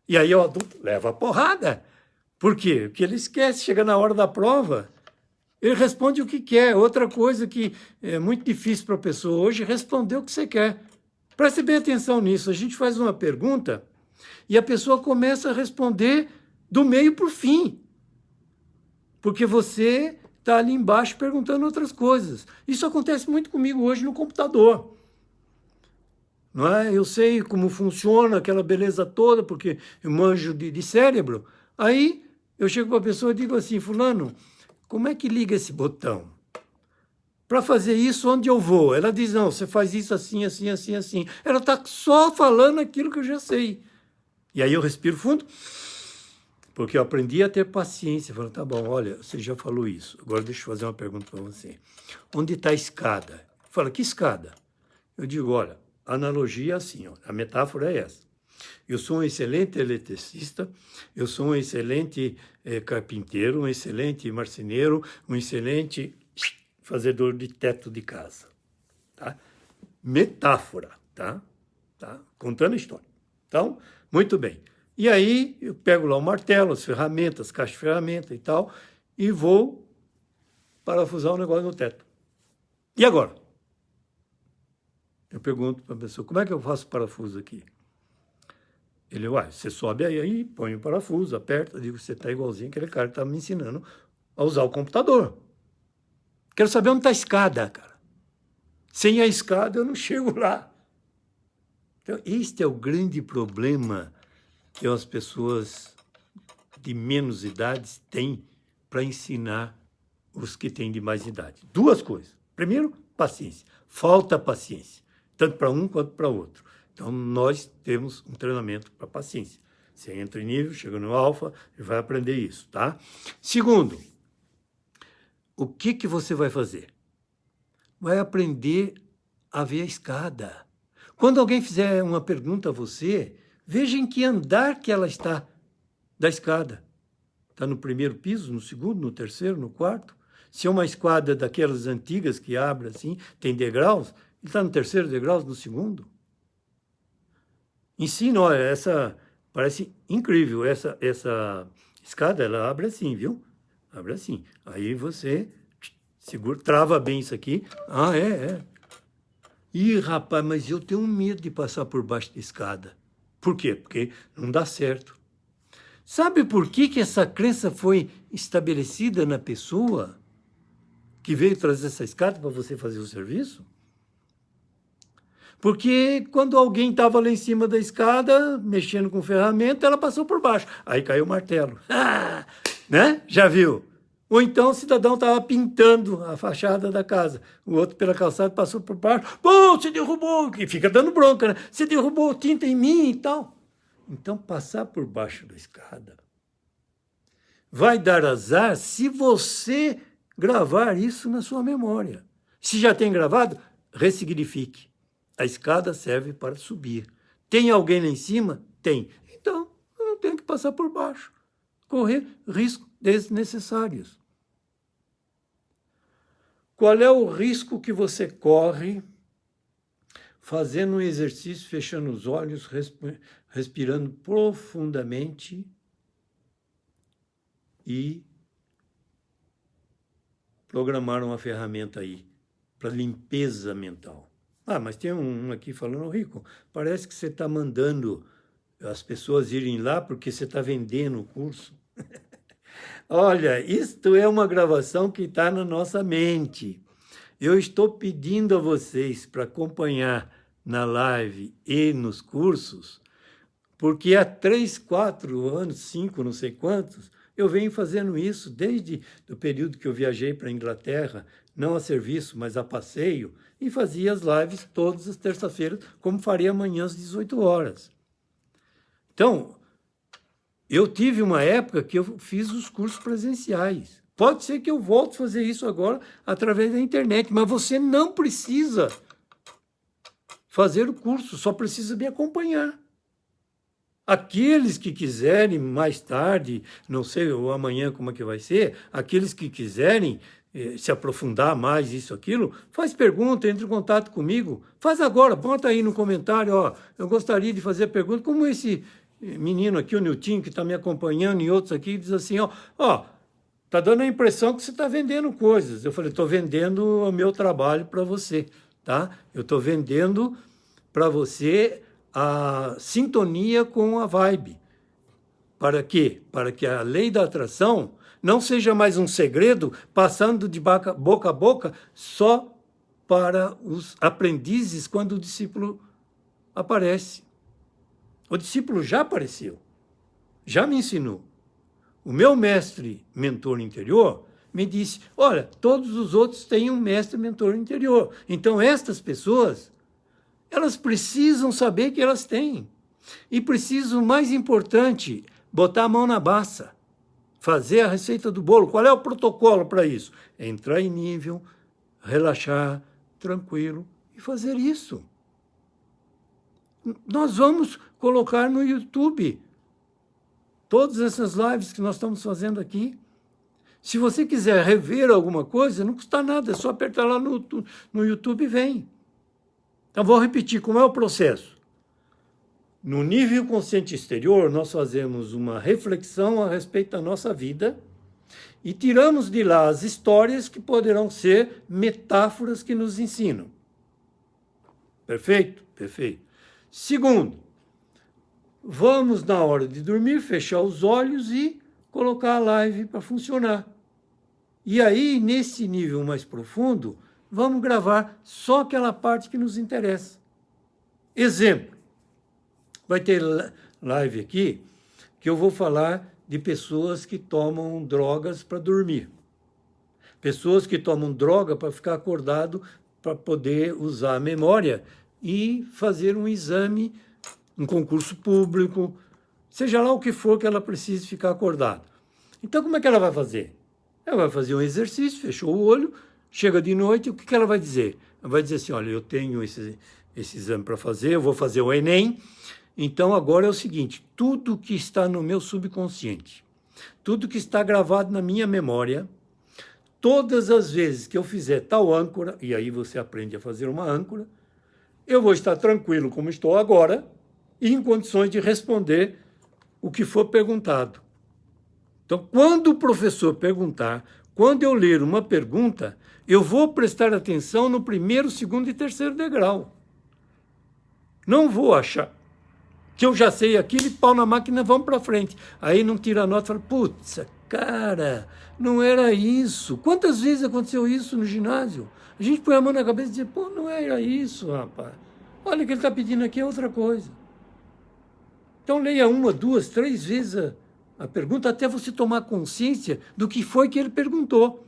E aí o adulto leva a porrada. Por quê? Porque ele esquece, chega na hora da prova, ele responde o que quer. Outra coisa que é muito difícil para a pessoa hoje, responder o que você quer. Preste bem atenção nisso, a gente faz uma pergunta, e a pessoa começa a responder do meio para o fim. Porque você está ali embaixo perguntando outras coisas. Isso acontece muito comigo hoje no computador. Não é? Eu sei como funciona aquela beleza toda, porque eu manjo de cérebro. Aí eu chego para a pessoa e digo assim, fulano, como é que liga esse botão? Para fazer isso, onde eu vou? Ela diz, não, você faz isso assim, assim, assim, assim. Ela está só falando aquilo que eu já sei. E aí eu respiro fundo, porque eu aprendi a ter paciência. Falo, tá bom, olha, você já falou isso. Agora deixa eu fazer uma pergunta para você. Onde está a escada? Fala, que escada? Eu digo, olha, a analogia é assim, ó, a metáfora é essa. Eu sou um excelente eletricista, eu sou um excelente carpinteiro, um excelente marceneiro, um excelente fazedor de teto de casa. Tá? Metáfora, tá? Contando a história. Então, muito bem. E aí eu pego lá o martelo, as ferramentas, caixa de ferramenta e tal, e vou parafusar o negócio no teto. E agora? Eu pergunto para a pessoa, como é que eu faço o parafuso aqui? Ele, você sobe aí, põe o parafuso, aperta, eu digo, você está igualzinho aquele cara que estava me ensinando a usar o computador. Quero saber onde está a escada, cara. Sem a escada eu não chego lá. Então, este é o grande problema que as pessoas de menos idades têm para ensinar os que têm de mais idade. Duas coisas. Primeiro, paciência. Falta paciência, tanto para um quanto para outro. Então, nós temos um treinamento para paciência. Você entra em nível, chega no alfa e vai aprender isso, tá? Segundo, o que você vai fazer? Vai aprender a ver a escada. Quando alguém fizer uma pergunta a você, veja em que andar que ela está da escada. Está no primeiro piso, no segundo, no terceiro, no quarto? Se é uma escada daquelas antigas que abre assim, tem degraus, ele está no terceiro degrau, no segundo? Ensina, olha, essa parece incrível, essa escada, ela abre assim, viu? Abre assim. Aí você segura, trava bem isso aqui. Ah, é. Ih, rapaz, mas eu tenho medo de passar por baixo da escada. Por quê? Porque não dá certo. Sabe por que essa crença foi estabelecida na pessoa que veio trazer essa escada para você fazer o serviço? Porque quando alguém estava lá em cima da escada, mexendo com ferramenta, ela passou por baixo. Aí caiu o martelo. Né? Já viu? Ou então o cidadão estava pintando a fachada da casa. O outro pela calçada passou por baixo. Pô, você derrubou! E fica dando bronca, né? Você derrubou tinta em mim e tal. Então, passar por baixo da escada vai dar azar se você gravar isso na sua memória. Se já tem gravado, ressignifique. A escada serve para subir. Tem alguém lá em cima? Tem. Então, eu não tenho que passar por baixo. Correr riscos desnecessários. Qual é o risco que você corre fazendo um exercício, fechando os olhos, respirando profundamente e programar uma ferramenta aí para limpeza mental? Mas tem um aqui falando, Rico, parece que você está mandando as pessoas irem lá porque você está vendendo o curso. Olha, isto é uma gravação que está na nossa mente. Eu estou pedindo a vocês para acompanhar na live e nos cursos, porque há 3, 4 anos, 5, não sei quantos, eu venho fazendo isso desde o período que eu viajei para a Inglaterra, não a serviço, mas a passeio, e fazia as lives todas as terças-feiras, como faria amanhã às 18 horas. Então, eu tive uma época que eu fiz os cursos presenciais. Pode ser que eu volte a fazer isso agora através da internet, mas você não precisa fazer o curso, só precisa me acompanhar. Aqueles que quiserem mais tarde, não sei, ou amanhã como é que vai ser, aqueles que quiserem se aprofundar mais isso, aquilo, faz pergunta, entre em contato comigo. Faz agora, bota aí no comentário, eu gostaria de fazer pergunta, como esse menino aqui, o Nilton, que está me acompanhando, e outros aqui, diz assim, tá dando a impressão que você está vendendo coisas. Eu falei, estou vendendo o meu trabalho para você, tá? Eu estou vendendo para você a sintonia com a vibe. Para quê? Para que a lei da atração não seja mais um segredo passando de boca a boca só para os aprendizes quando o discípulo aparece. O discípulo já apareceu, já me ensinou. O meu mestre mentor interior me disse, olha, todos os outros têm um mestre mentor interior. Então, estas pessoas, elas precisam saber que elas têm. E precisam, mais importante, botar a mão na baça, fazer a receita do bolo. Qual é o protocolo para isso? É entrar em nível, relaxar, tranquilo e fazer isso. Nós vamos colocar no YouTube todas essas lives que nós estamos fazendo aqui. Se você quiser rever alguma coisa, não custa nada, é só apertar lá no YouTube e vem. Então, vou repetir como é o processo. No nível consciente exterior, nós fazemos uma reflexão a respeito da nossa vida e tiramos de lá as histórias que poderão ser metáforas que nos ensinam. Perfeito? Perfeito. Segundo, vamos, na hora de dormir, fechar os olhos e colocar a live para funcionar. E aí, nesse nível mais profundo, vamos gravar só aquela parte que nos interessa. Exemplo, vai ter live aqui que eu vou falar de pessoas que tomam drogas para dormir. Pessoas que tomam droga para ficar acordado, para poder usar a memória e fazer um exame, um concurso público, seja lá o que for que ela precise ficar acordada. Então, como é que ela vai fazer? Ela vai fazer um exercício, fechou o olho, chega de noite, o que ela vai dizer? Ela vai dizer assim, olha, eu tenho esse exame para fazer, eu vou fazer o Enem, então agora é o seguinte, tudo que está no meu subconsciente, tudo que está gravado na minha memória, todas as vezes que eu fizer tal âncora, e aí você aprende a fazer uma âncora, eu vou estar tranquilo como estou agora e em condições de responder o que for perguntado. Então, quando o professor perguntar, quando eu ler uma pergunta, eu vou prestar atenção no primeiro, segundo e terceiro degrau. Não vou achar que eu já sei aquilo e pau na máquina, vamos para frente. Aí não tira a nota e fala, putz, cara, não era isso. Quantas vezes aconteceu isso no ginásio? A gente põe a mão na cabeça e diz, pô, não era isso, rapaz. Olha, o que ele está pedindo aqui é outra coisa. Então leia uma, duas, três vezes a pergunta até você tomar consciência do que foi que ele perguntou.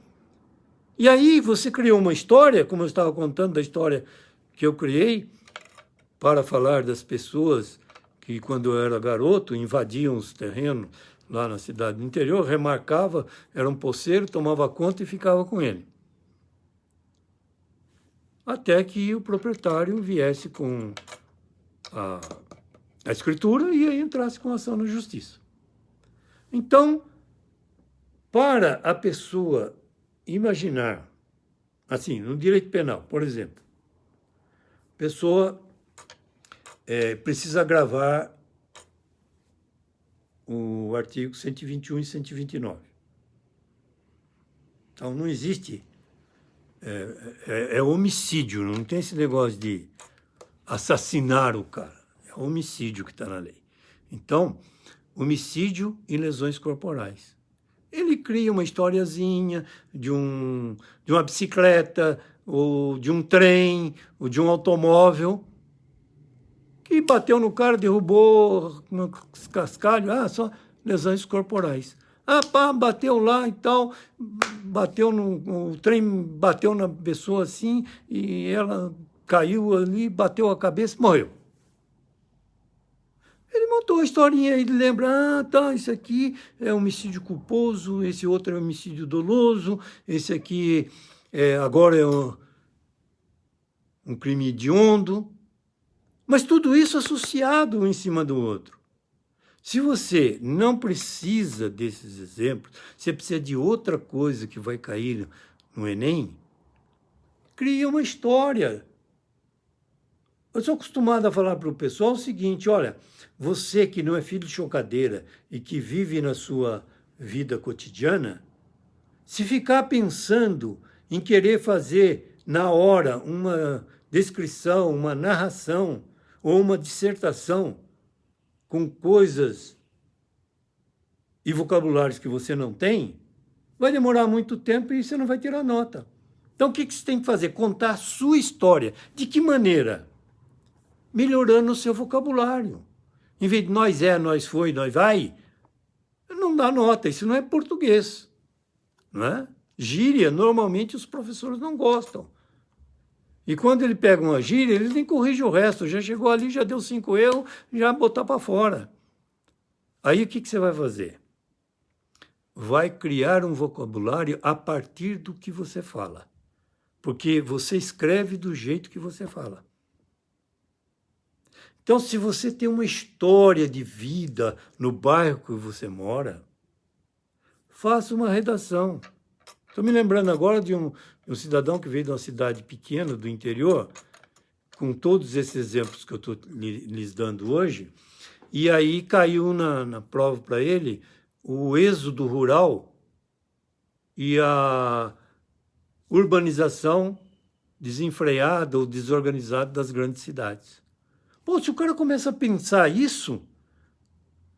E aí você criou uma história, como eu estava contando da história que eu criei, para falar das pessoas que, quando eu era garoto, invadiam os terrenos lá na cidade do interior, remarcava, era um poceiro, tomava conta e ficava com ele. Até que o proprietário viesse com a escritura e aí entrasse com ação na justiça. Então, para a pessoa imaginar, assim, no direito penal, por exemplo, a pessoa precisa gravar o artigo 121 e 129. Então, não existe... É homicídio, não tem esse negócio de assassinar o cara. É homicídio que está na lei. Então, homicídio e lesões corporais. Ele cria uma historiazinha de uma bicicleta, ou de um trem, ou de um automóvel, que bateu no cara, derrubou no cascalho, só lesões corporais. Pá, bateu lá e tal, o trem bateu na pessoa assim, e ela caiu ali, bateu a cabeça, morreu. Ele montou a historinha e lembra, tá, isso aqui é homicídio culposo, esse outro é homicídio doloso, esse aqui agora é um crime hediondo. Mas tudo isso associado um em cima do outro. Se você não precisa desses exemplos, você precisa de outra coisa que vai cair no Enem, cria uma história. Eu sou acostumado a falar para o pessoal o seguinte, olha, você que não é filho de chocadeira e que vive na sua vida cotidiana, se ficar pensando em querer fazer na hora uma descrição, uma narração ou uma dissertação com coisas e vocabulários que você não tem, vai demorar muito tempo e você não vai tirar nota. Então, o que você tem que fazer? Contar a sua história. De que maneira? Melhorando o seu vocabulário. Em vez de nós nós foi, nós vai, não dá nota. Isso não é português. Não é? Gíria, normalmente, os professores não gostam. E quando ele pega uma gíria, ele nem corrige o resto. Já chegou ali, já deu 5 erros, já botar para fora. Aí o que você vai fazer? Vai criar um vocabulário a partir do que você fala. Porque você escreve do jeito que você fala. Então, se você tem uma história de vida no bairro que você mora, faça uma redação. Estou me lembrando agora de um cidadão que veio de uma cidade pequena do interior, com todos esses exemplos que eu estou lhes dando hoje, e aí caiu na prova para ele o êxodo rural e a urbanização desenfreada ou desorganizada das grandes cidades. Pô, se o cara começa a pensar isso,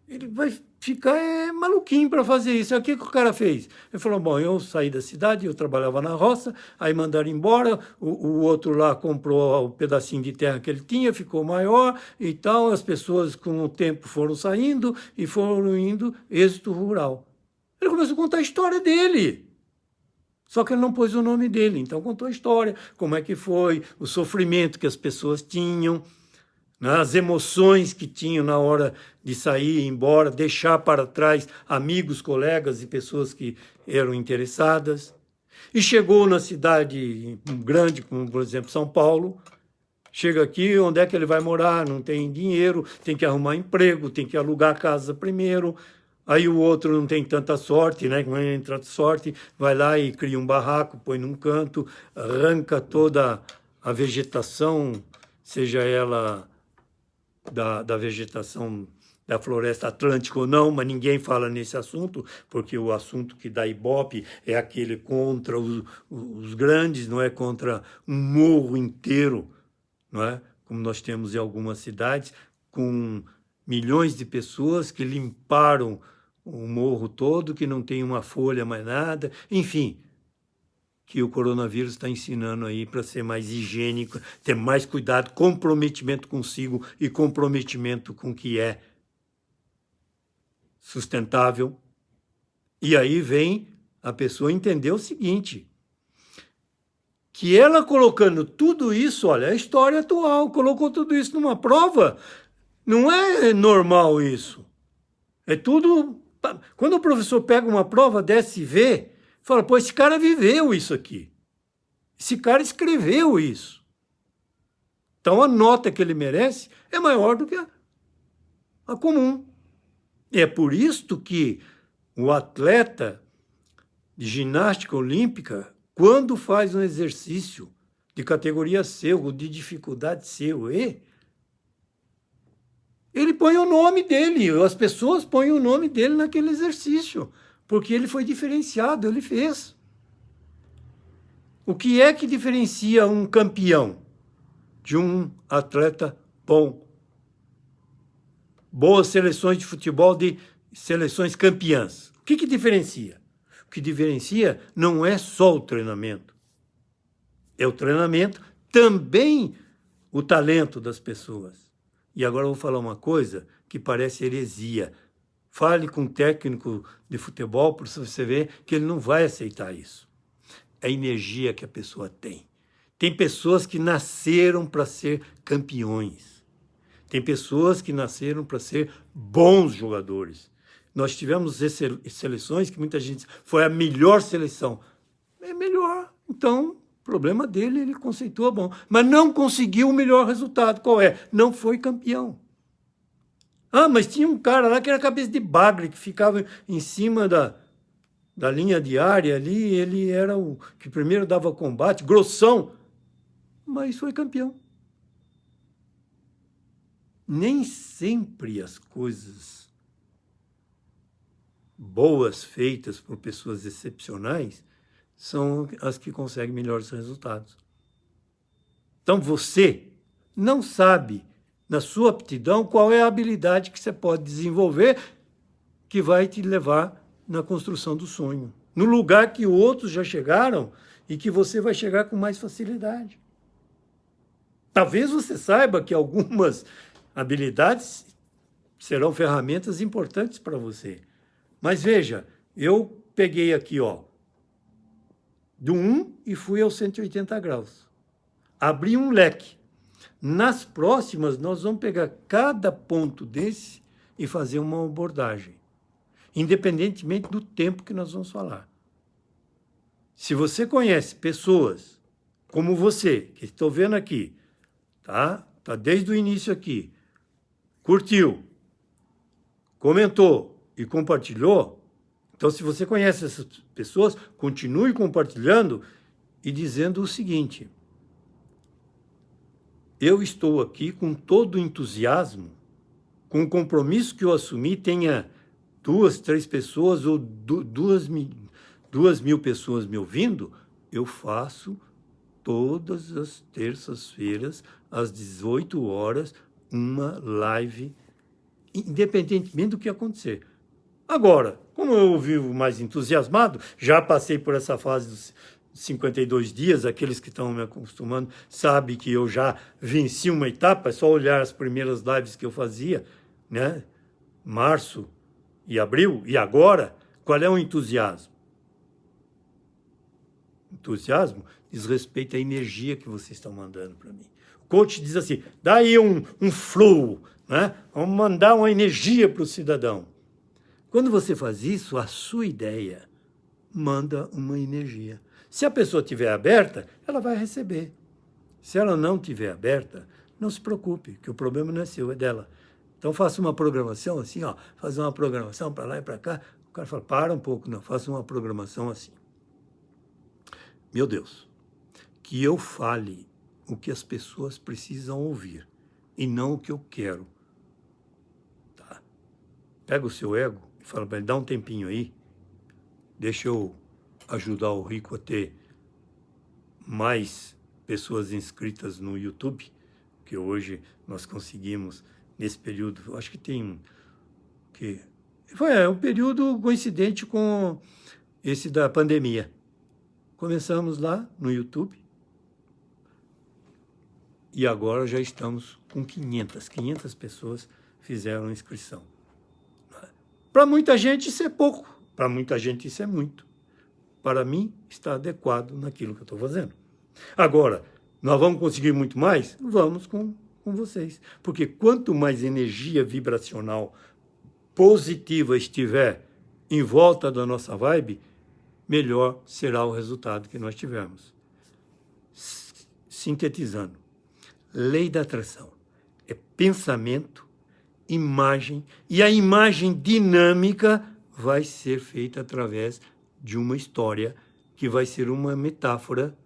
ele vai ficar maluquinho para fazer isso. Aí o que o cara fez? Ele falou, bom, eu saí da cidade, eu trabalhava na roça, aí mandaram embora, o outro lá comprou o pedacinho de terra que ele tinha, ficou maior e tal, as pessoas com o tempo foram saindo e foram indo, êxito rural. Ele começou a contar a história dele. Só que ele não pôs o nome dele, então contou a história, como é que foi, o sofrimento que as pessoas tinham, as emoções que tinham na hora de sair, ir embora, deixar para trás amigos, colegas e pessoas que eram interessadas. E chegou na cidade grande, como por exemplo São Paulo, chega aqui, onde é que ele vai morar? Não tem dinheiro, tem que arrumar emprego, tem que alugar a casa primeiro. Aí o outro não tem tanta sorte, né? Não tem tanta sorte, vai lá e cria um barraco, põe num canto, arranca toda a vegetação, seja ela da vegetação da floresta atlântica ou não, mas ninguém fala nesse assunto, porque o assunto que dá ibope é aquele contra os grandes, não é contra um morro inteiro, não é? Como nós temos em algumas cidades, com milhões de pessoas que limparam o morro todo, que não tem uma folha mais nada, enfim, que o coronavírus está ensinando aí para ser mais higiênico, ter mais cuidado, comprometimento consigo e comprometimento com o que é sustentável. E aí vem a pessoa entender o seguinte, que ela colocando tudo isso, olha, a história atual, colocou tudo isso numa prova, não é normal isso. É tudo... Quando o professor pega uma prova dessa e vê, fala, pô, esse cara viveu isso aqui. Esse cara escreveu isso. Então a nota que ele merece é maior do que a comum. E é por isso que o atleta de ginástica olímpica, quando faz um exercício de categoria C ou de dificuldade C ou E, ele põe o nome dele, as pessoas põem o nome dele naquele exercício, porque ele foi diferenciado, ele fez. O que é que diferencia um campeão de um atleta bom? Boas seleções de futebol, de seleções campeãs. O que diferencia? O que diferencia não é só o treinamento. É o treinamento, também o talento das pessoas. E agora eu vou falar uma coisa que parece heresia. Fale com um técnico de futebol para você ver que ele não vai aceitar isso. É a energia que a pessoa tem. Tem pessoas que nasceram para ser campeões. Tem pessoas que nasceram para ser bons jogadores. Nós tivemos seleções que muita gente foi a melhor seleção. É melhor. Então, problema dele, ele conceitua bom. Mas não conseguiu o melhor resultado. Qual é? Não foi campeão. Ah, mas tinha um cara lá que era cabeça de bagre, que ficava em cima da linha de área ali, ele era o que primeiro dava combate, grossão, mas foi campeão. Nem sempre as coisas boas feitas por pessoas excepcionais são as que conseguem melhores resultados. Então você não sabe, na sua aptidão, qual é a habilidade que você pode desenvolver que vai te levar na construção do sonho, no lugar que outros já chegaram e que você vai chegar com mais facilidade. Talvez você saiba que algumas habilidades serão ferramentas importantes para você. Mas veja, eu peguei aqui, ó, do 1 e fui aos 180 graus. Abri um leque. Nas próximas, nós vamos pegar cada ponto desse e fazer uma abordagem, independentemente do tempo que nós vamos falar. Se você conhece pessoas como você, que estou vendo aqui, tá desde o início aqui, curtiu, comentou e compartilhou, então se você conhece essas pessoas, continue compartilhando e dizendo o seguinte: eu estou aqui com todo o entusiasmo, com o compromisso que eu assumi, tenha 2, 3 pessoas ou 2.000 pessoas me ouvindo, eu faço todas as terças-feiras, às 18 horas, uma live, independentemente do que acontecer. Agora, como eu vivo mais entusiasmado, já passei por essa fase dos 52 dias, aqueles que estão me acostumando sabem que eu já venci uma etapa, é só olhar as primeiras lives que eu fazia, né? Março e abril, e agora, qual é o entusiasmo? Entusiasmo diz respeito à energia que vocês estão mandando para mim. O coach diz assim, dá aí um flow, né? Vamos mandar uma energia para o cidadão. Quando você faz isso, a sua ideia manda uma energia. Se a pessoa estiver aberta, ela vai receber. Se ela não estiver aberta, não se preocupe, que o problema não é seu, é dela. Então, faça uma programação assim, ó, fazer uma programação para lá e para cá. O cara fala, para um pouco, não, faça uma programação assim. Meu Deus, que eu fale o que as pessoas precisam ouvir e não o que eu quero. Tá? Pega o seu ego e fala para ele, dá um tempinho aí, deixa eu ajudar o Rico a ter mais pessoas inscritas no YouTube, que hoje nós conseguimos nesse período, acho que tem que foi um período coincidente com esse da pandemia. Começamos lá no YouTube e agora já estamos com 500 pessoas fizeram inscrição. Para muita gente isso é pouco, para muita gente isso é muito. Para mim está adequado naquilo que eu estou fazendo. Agora, nós vamos conseguir muito mais? Vamos com vocês. Porque quanto mais energia vibracional positiva estiver em volta da nossa vibe, melhor será o resultado que nós tivermos. Sintetizando, lei da atração é pensamento, imagem, e a imagem dinâmica vai ser feita através de uma história que vai ser uma metáfora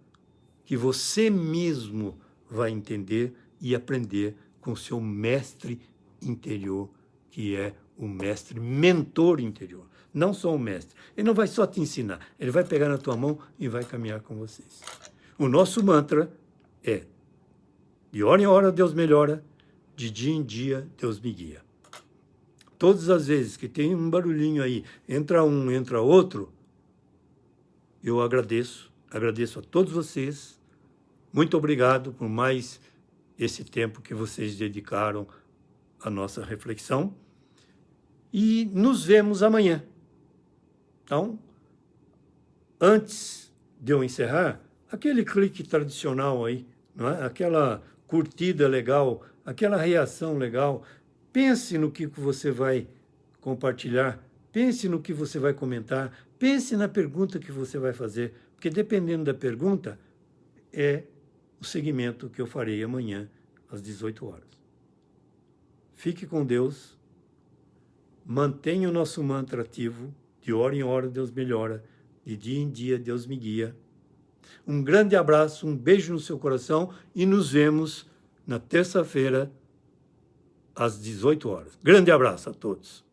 que você mesmo vai entender e aprender com seu mestre interior, que é o mestre mentor interior. Não só o mestre. Ele não vai só te ensinar, ele vai pegar na tua mão e vai caminhar com vocês. O nosso mantra é, de hora em hora Deus melhora, de dia em dia Deus me guia. Todas as vezes que tem um barulhinho aí, entra um, entra outro, eu agradeço a todos vocês. Muito obrigado por mais esse tempo que vocês dedicaram à nossa reflexão. E nos vemos amanhã. Então, antes de eu encerrar, aquele clique tradicional aí, não é? Aquela curtida legal, aquela reação legal. Pense no que você vai compartilhar, pense no que você vai comentar, pense na pergunta que você vai fazer, porque dependendo da pergunta, é o segmento que eu farei amanhã, às 18 horas. Fique com Deus, mantenha o nosso mantra ativo, de hora em hora Deus melhora, de dia em dia Deus me guia. Um grande abraço, um beijo no seu coração e nos vemos na terça-feira, às 18 horas. Grande abraço a todos.